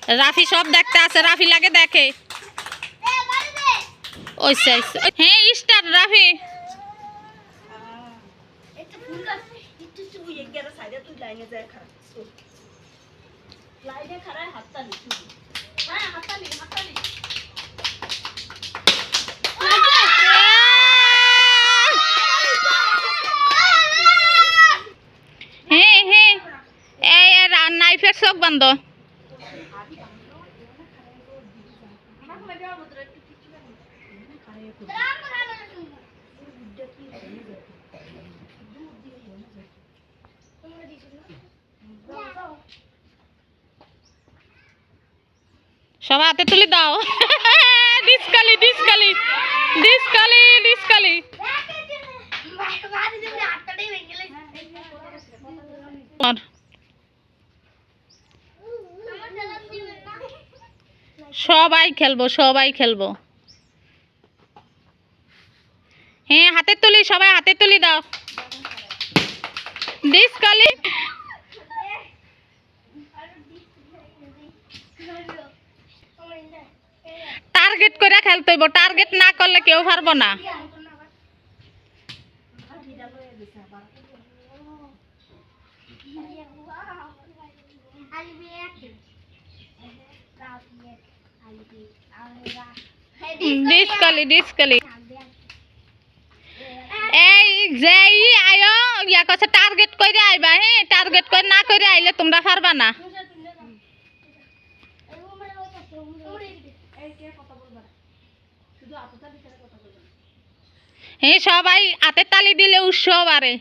রাফি সব দেখতে আছে, রাফি লাগে দেখে। ওই হ্যাঁ স্টার্ট রাফি। হ্যাঁ হ্যাঁ এই নাইফের চোখ বন্ধ। সবাই হাতে তুলে দাও। ডিসকালি ডিসকালি ডিসকালি ডিসকালি। সবাই খেলবো, সবাই খেলবো। হ্যাঁ হাতে তুলি, সবাই হাতে তুলি দাও। ডিসকালি। টার্গেট করে খেলতে হইব, টার্গেট না করলে কেউ পারবো না। ডিসকালি ডিসকালি। এই যে আয়ো ইয়া কাছে টার্গেট করে আইবা। হ্যাঁ টার্গেট করে না করে আইলে তোমরা পারবা না। হ্যাঁ সবাই হাতে তালি দিলে উৎসাহ বাড়ে।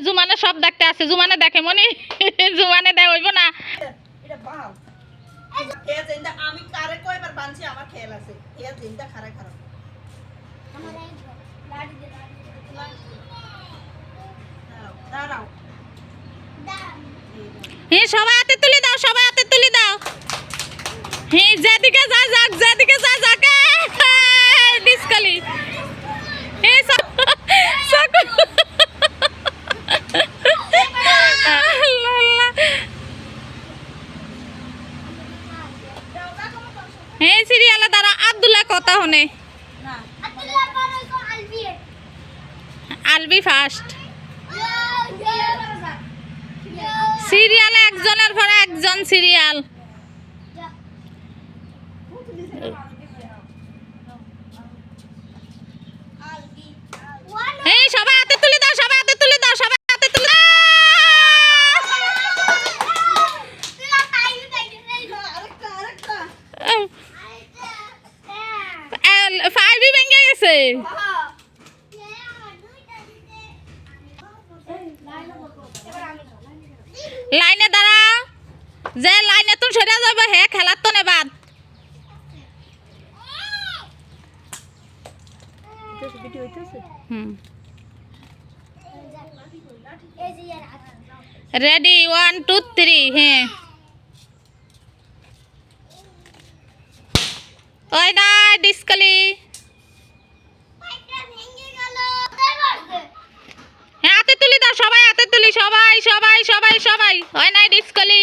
জুমানে সব দেখতে আছে, জুমানে দেখে মনি। জুমানে দেয় হইব না। আমি কারে কয়বার বানছি আমার খেয়াল আছে। এ জিন্দা খারাপ খারাপ দাঁড়াও। হ্যাঁ সবাই হাতে তুলে দাও, সবাই হাতে তুলে দাও। হ্যাঁ যেদিকে যা যাক, যেদিকে যা যাক। ডিসকালি। হ্যাঁ হ্যাঁ সিরিয়ালে দ্বারা আব্দুল্লাহ কথা হনে। আলবি ফার্স্ট। সিরিয়ালে একজনের পরে একজন সিরিয়াল। এই সবাই হাতে তুলে দাও, সবাই হাতে তুলে দাও, সবাই হাতে তুলে দাও। ফাইভই ভেঙে গেছে। লাইনে দাঁড়া, যে লাইনে তুমি সেটা যাবে হে খেলার তো নেবাদ। রেডি 1 2 3। হ্যাঁ ওই না ডিসকালি। হ্যাঁ হাতে তুলি দাও, সবাই হাতে তুলি, সবাই সবাই সবাই সবাই। হয় নাই ডিসকালি।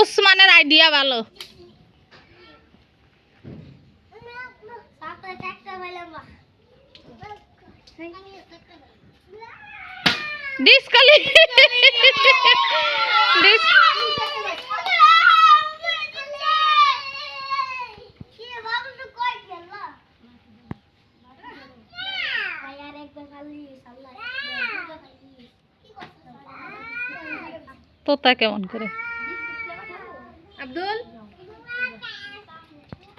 উসমানের আইডিয়া ভালো। ডিসকালি। তোতা কেমন করে আব্দুল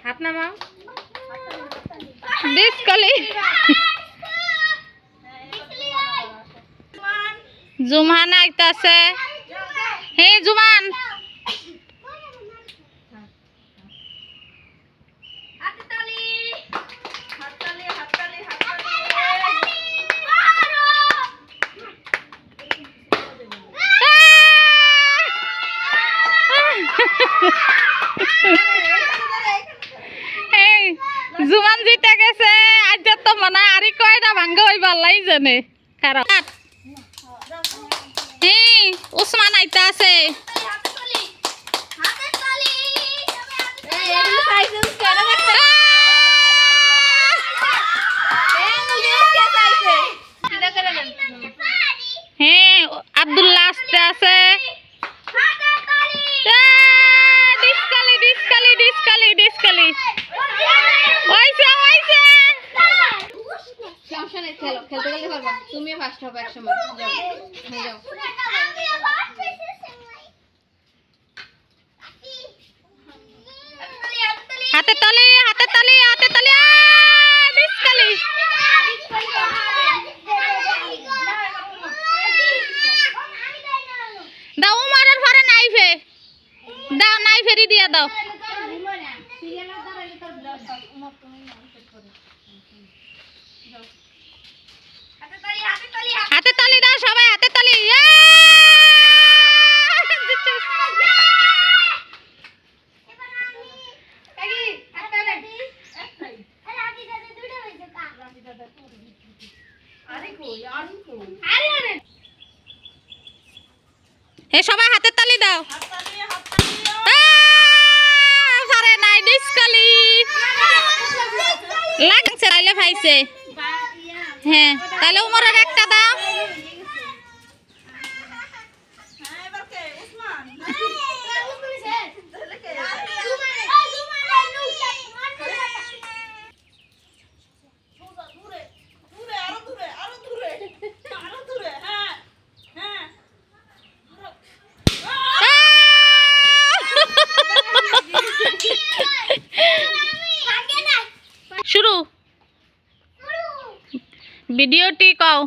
হাত নামাও। ডিসকালি। জুমান আইতাছে। হে জুমান মানে আরে কয়টা ভাঙ্গে ওই বাল্লাই জানে খারাপ হ্যাঁ ওসমান আইতা আছে হ্যাঁ আব্দুল্লাহ আসতে আছে ডিসকালি ডিসকালি ডিসকালি ডিসকালি ওইছে ওইছে সমস্যা নেই খেলো খেলতে খেলতে পারবা তুমিও ফার্স্ট হবে একসময় যাও হ্যাঁ যাও হাতে তালি হাতে তালি হাতে তালি ডিসকালি দাও উমারের পরে নাইফে দাও নাইফেরি দিয়া দাও হাতে তালি দাও সবাই হাতে তালি এ সবাই হাতে তালি দাও পারে নাই ডিসকালি লাগছে তাইলে ভাইছে হ্যাঁ তাহলে উমরের একটা দাও শুরু ভিডিওটি কও